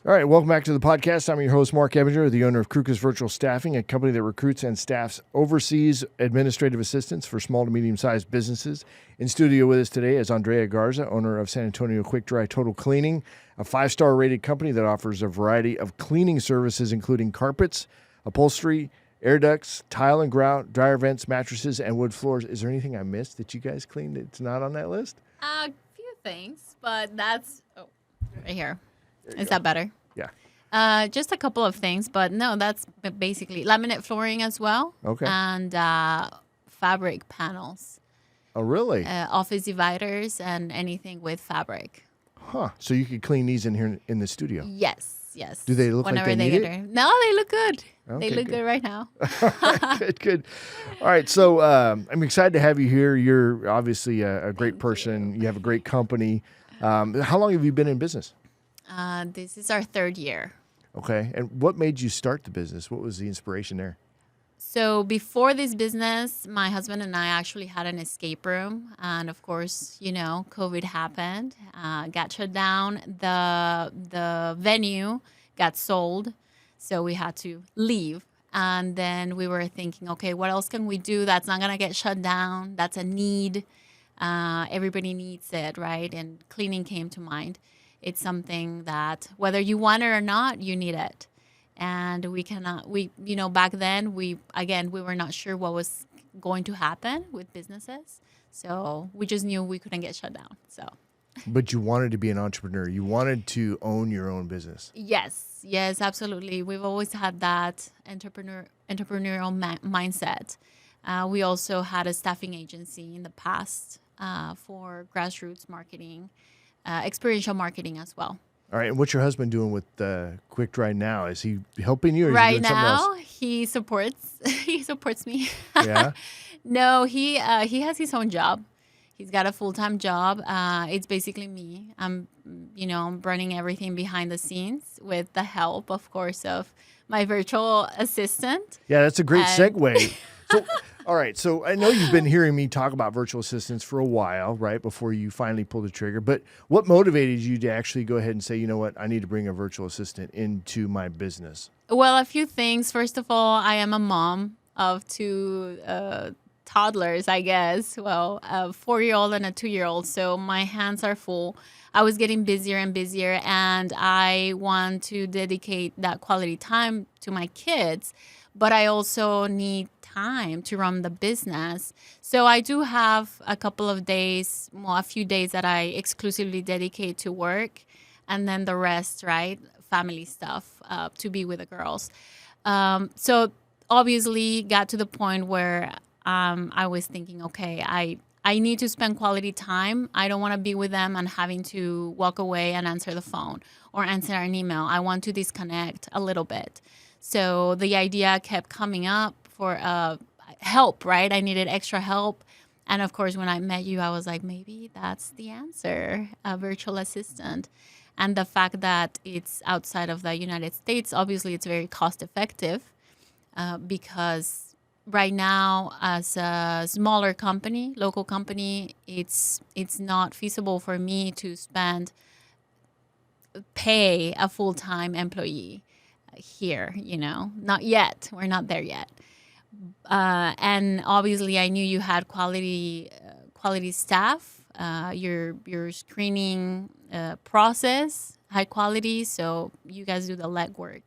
All right, welcome back to the podcast. I'm your host, Marc Ebinger, the owner of Crükus Virtual Staffing, a company that recruits and staffs overseas administrative assistants for small to medium-sized businesses. In studio with us today is Andrea Garza, owner of San Antonio Quick Dry Total Cleaning, a 5-star rated company that offers a variety of cleaning services, including carpets, upholstery, air ducts, tile and grout, dryer vents, mattresses, and wood floors. Is there anything I missed that you guys cleaned that's not on that list? A few things, but that's right here. Is that better? Yeah. Just a couple of things, but no, that's basically laminate flooring as well. Okay. And fabric panels. Oh, really? Office dividers and anything with fabric. Huh. So you could clean these in here in the studio? Yes. Do they look like they need it? No, they look good. Okay, they look good right now. Good. All right. So I'm excited to have you here. You're obviously a great person. You have a great company. How long have you been in business? This is our 3rd year. Okay. And what made you start the business? What was the inspiration there? So before this business, my husband and I actually had an escape room. And of course, COVID happened, got shut down. The venue got sold. So we had to leave. And then we were thinking, okay, what else can we do that's not going to get shut down? That's a need. Everybody needs it, right? And cleaning came to mind. It's something that whether you want it or not, you need it. And back then we were not sure what was going to happen with businesses. So we just knew we couldn't get shut down. So. But you wanted to be an entrepreneur. You wanted to own your own business. Yes, absolutely. We've always had that entrepreneurial mindset. We also had a staffing agency in the past for grassroots marketing, experiential marketing as well. All right. And what's your husband doing with Quick Dry now? Is he helping you or is right he doing something now, else? He supports me. Yeah? No, he has his own job. He's got a full-time job. It's basically me. I'm running everything behind the scenes with the help, of course, of my virtual assistant. Yeah, that's a great segue. So, all right. So I know you've been hearing me talk about virtual assistants for a while, right, before you finally pulled the trigger. But what motivated you to actually go ahead and say, you know what, I need to bring a virtual assistant into my business? Well, a few things. First of all, I am a mom of 2 toddlers, I guess. Well, a 4-year-old and a 2-year-old. So my hands are full. I was getting busier and busier, and I want to dedicate that quality time to my kids. But I also need time to run the business. So I do have a few days that I exclusively dedicate to work, and then the rest, right, family stuff, to be with the girls. So obviously got to the point where I was thinking, okay, I need to spend quality time. I don't want to be with them and having to walk away and answer the phone or answer an email. I want to disconnect a little bit. So the idea kept coming up for help, right? I needed extra help. And of course, when I met you, I was like, maybe that's the answer, a virtual assistant. And the fact that it's outside of the United States, obviously it's very cost effective because right now, as a smaller company, local company, it's not feasible for me to pay a full-time employee here, not yet. We're not there yet. And obviously I knew you had quality staff, your screening process, high quality. So you guys do the legwork.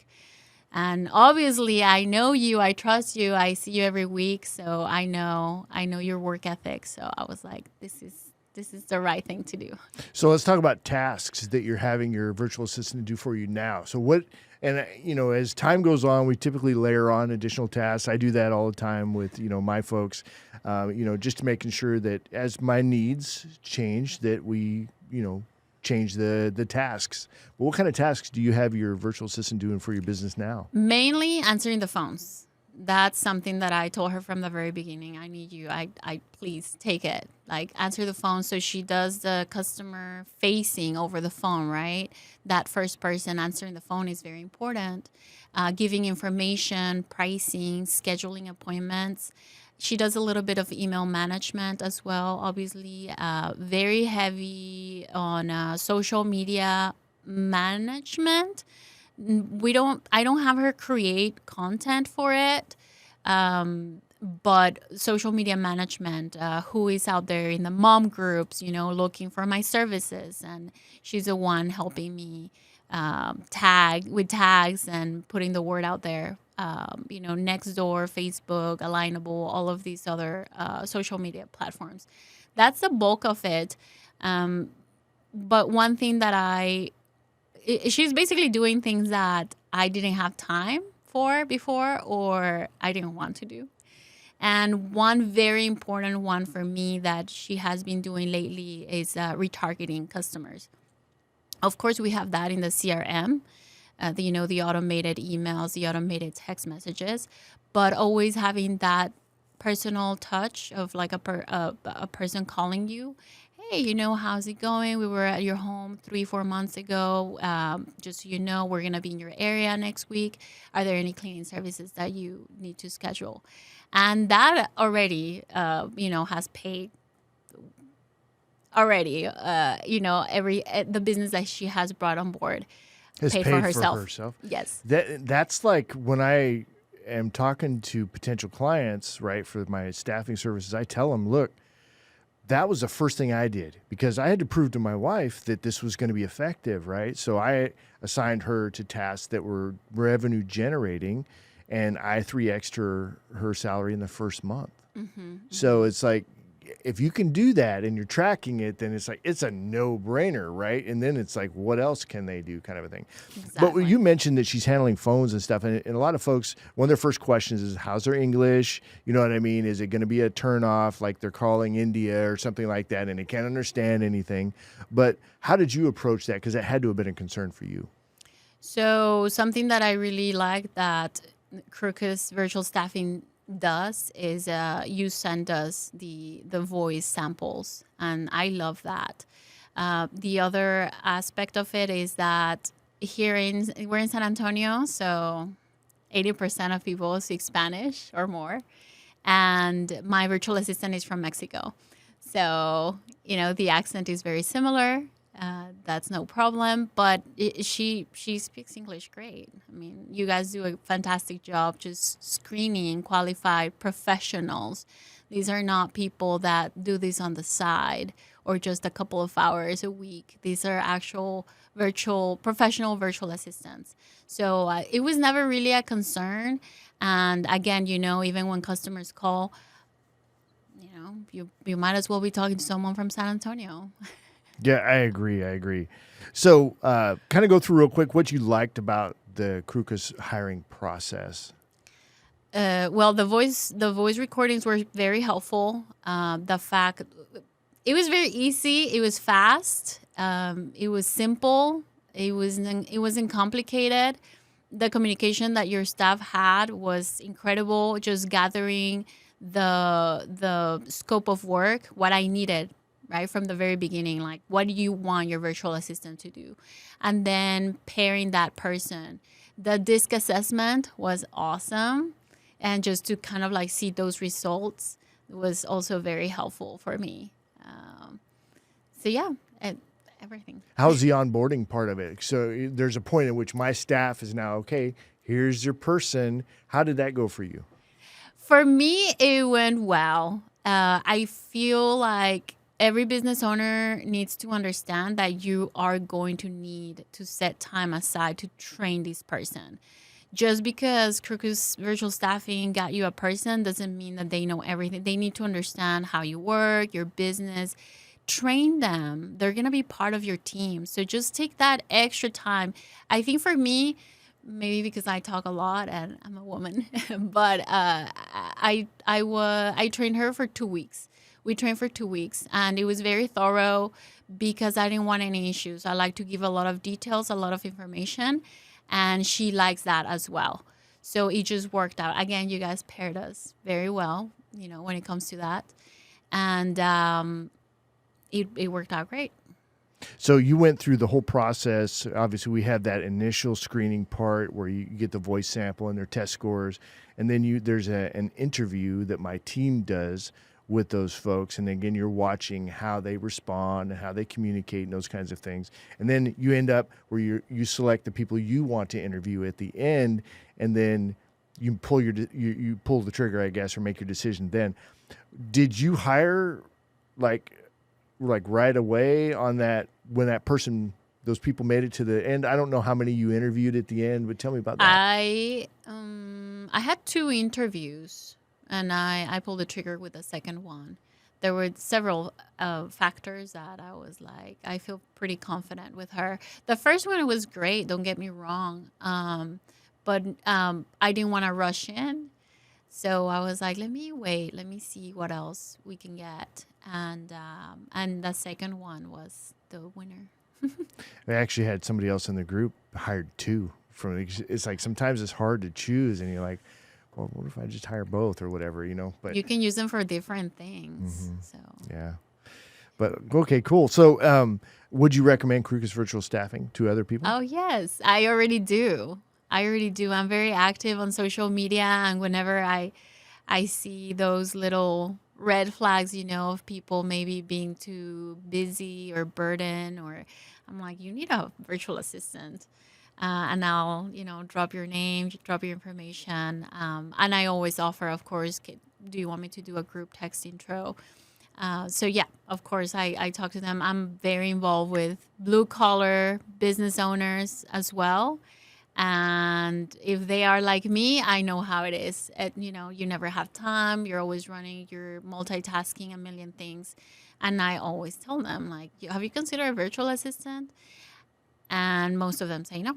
And obviously I know you, I trust you, I see you every week. So I know your work ethic. So I was like, this is the right thing to do. So let's talk about tasks that you're having your virtual assistant do for you now. So what, and as time goes on, we typically layer on additional tasks. I do that all the time with, my folks, just making sure that as my needs change, that we, change the tasks. But what kind of tasks do you have your virtual assistant doing for your business now? Mainly answering the phones. That's something that I told her from the very beginning. I need you. I please take it. Like, answer the phone. So she does the customer facing over the phone, right? That first person answering the phone is very important. Giving information, pricing, scheduling appointments. She does a little bit of email management as well, obviously. Very heavy on social media management. I don't have her create content for it. But social media management, who is out there in the mom groups, looking for my services. And she's the one helping me tag with tags and putting the word out there. Nextdoor, Facebook, Alignable, all of these other social media platforms. That's the bulk of it. But one thing that she's basically doing things that I didn't have time for before, or I didn't want to do. And one very important one for me that she has been doing lately is retargeting customers. Of course, we have that in the CRM, the automated emails, the automated text messages, but always having that personal touch of like a person calling you. Hey, how's it going? We were at your home 3-4 months ago. Just so we're going to be in your area next week. Are there any cleaning services that you need to schedule? And that already, has paid already, the business that she has brought on board Has paid for herself. Yes. That's like when I am talking to potential clients, right, for my staffing services, I tell them, look, that was the first thing I did because I had to prove to my wife that this was going to be effective, right? So I assigned her to tasks that were revenue generating, and I 3x'd her salary in the first month. Mm-hmm. So it's like, if you can do that and you're tracking it, then it's like, it's a no-brainer, right? And then it's like, what else can they do kind of a thing? Exactly. But you mentioned that she's handling phones and stuff, and a lot of folks, one of their first questions is, how's their English? You know what I mean? Is it going to be a turnoff, like they're calling India or something like that, and they can't understand anything? But how did you approach that? Because that had to have been a concern for you. So something that I really like that Crükus Virtual Staffing does is you send us the voice samples, and I love that. The other aspect of it is that we're in San Antonio, so 80% of people speak Spanish or more, and my virtual assistant is from Mexico, so the accent is very similar. That's no problem, but she speaks English great. I mean, you guys do a fantastic job just screening qualified professionals. These are not people that do this on the side or just a couple of hours a week. These are actual professional virtual assistants. So it was never really a concern. And again, even when customers call, you might as well be talking to someone from San Antonio. Yeah, I agree. So kind of go through real quick what you liked about the Crükus hiring process. Well, the voice recordings were very helpful. The fact it was very easy, it was fast, it was simple, it wasn't complicated. The communication that your staff had was incredible. Just gathering the scope of work, what I needed. Right from the very beginning, like what do you want your virtual assistant to do? And then pairing that person. The DISC assessment was awesome. And just to kind of like see those results was also very helpful for me. So yeah, everything. How's the onboarding part of it? So there's a point at which my staff is now, okay, here's your person. How did that go for you? For me, it went well. I feel like every business owner needs to understand that you are going to need to set time aside to train this person. Just because Crükus Virtual Staffing got you a person doesn't mean that they know everything. They need to understand how you work, your business. Train them. They're going to be part of your team. So just take that extra time. I think for me, maybe because I talk a lot and I'm a woman, but I trained her for 2 weeks. We trained for 2 weeks, and it was very thorough because I didn't want any issues. I like to give a lot of details, a lot of information, and she likes that as well. So it just worked out. Again, you guys paired us very well, when it comes to that. And it worked out great. So you went through the whole process. Obviously, we had that initial screening part where you get the voice sample and their test scores. And then there's an interview that my team does with those folks. And again, you're watching how they respond and how they communicate and those kinds of things. And then you end up where you select the people you want to interview at the end, and then you pull you pull the trigger, I guess, or make your decision then. Did you hire like right away on that when that person, those people made it to the end? I don't know how many you interviewed at the end, but tell me about that. I had 2 interviews, and I pulled the trigger with the second one. There were several factors that I was like, I feel pretty confident with her. The first one was great, don't get me wrong, but I didn't want to rush in. So I was like, let me wait, let me see what else we can get. And the second one was the winner. I actually had somebody else in the group hired 2 from. It's like sometimes it's hard to choose, and you're like, well, what if I just hire both or whatever, But you can use them for different things. So yeah, but okay, cool. So, would you recommend Crükus Virtual Staffing to other people? Oh yes, I already do. I'm very active on social media, and whenever I see those little red flags, of people maybe being too busy or burdened, or I'm like, you need a virtual assistant. And I'll, drop your name, drop your information. And I always offer, of course, do you want me to do a group text intro? So yeah, of course, I talk to them. I'm very involved with blue collar business owners as well. And if they are like me, I know how it is. You never have time. You're always running. You're multitasking a million things. And I always tell them, like, have you considered a virtual assistant? And most of them say no.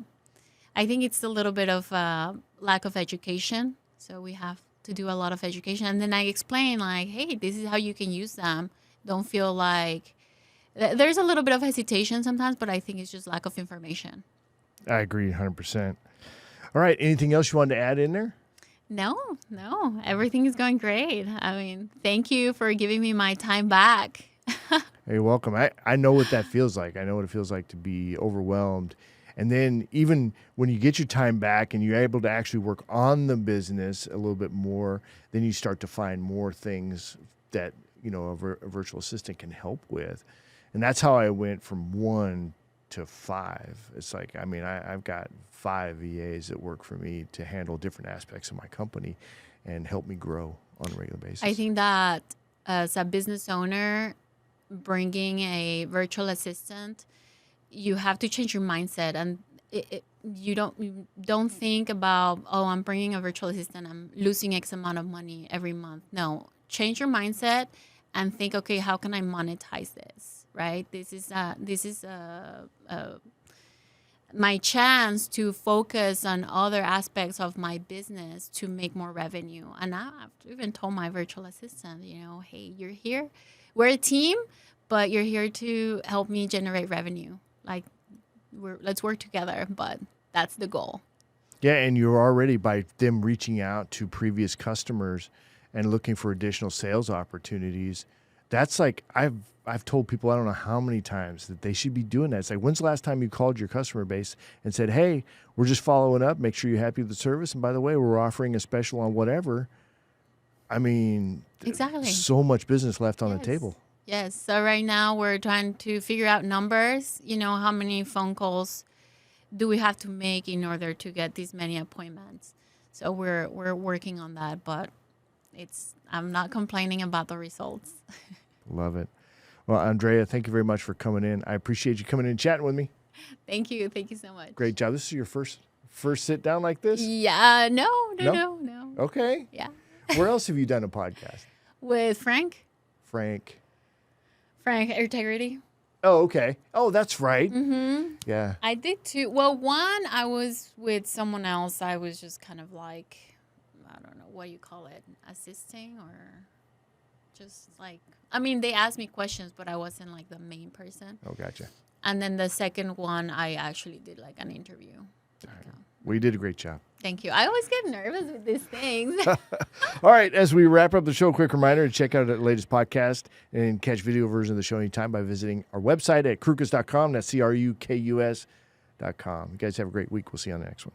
I think it's a little bit of lack of education. So we have to do a lot of education. And then I explain, like, hey, this is how you can use them. Don't feel like there's a little bit of hesitation sometimes, but I think it's just lack of information. I agree 100%. All right. Anything else you wanted to add in there? No. Everything is going great. I mean, thank you for giving me my time back. Hey, you're welcome. I know what that feels like. I know what it feels like to be overwhelmed. And then even when you get your time back and you're able to actually work on the business a little bit more, then you start to find more things that, a virtual assistant can help with. And that's how I went from 1 to 5. It's like, I've got 5 VAs that work for me to handle different aspects of my company and help me grow on a regular basis. I think that as a business owner, bringing a virtual assistant, you have to change your mindset, and you don't think about, oh, I'm bringing a virtual assistant, I'm losing X amount of money every month. No, change your mindset and think, okay, how can I monetize this? Right? This is my chance to focus on other aspects of my business to make more revenue. And I've even told my virtual assistant, hey, you're here. We're a team, but you're here to help me generate revenue. Like, let's work together, but that's the goal. Yeah, and you're already, by them reaching out to previous customers and looking for additional sales opportunities, that's like, I've told people I don't know how many times that they should be doing that. It's like, when's the last time you called your customer base and said, hey, we're just following up, make sure you're happy with the service, and by the way, we're offering a special on whatever. Exactly. So much business left on the table. Yes. So right now we're trying to figure out numbers, how many phone calls do we have to make in order to get these many appointments. So we're working on that, but I'm not complaining about the results. Love it. Well, Andrea, thank you very much for coming in. I appreciate you coming in and chatting with me. Thank you. Thank you so much. Great job. This is your first sit down like this? Yeah. No. Okay. Yeah. Where else have you done a podcast? With Frank Integrity. Oh, okay. Oh, that's right. Mm-hmm. Yeah. I did too. Well, one, I was with someone else. I was just kind of like, I don't know what you call it, assisting, or just like, they asked me questions, but I wasn't like the main person. Oh, gotcha. And then the second one, I actually did like an interview. Well, you did a great job. Thank you. I always get nervous with these things. All right. As we wrap up the show, a quick reminder to check out our latest podcast and catch video version of the show anytime by visiting our website at Crükus.com. That's CRUKUS.com. You guys have a great week. We'll see you on the next one.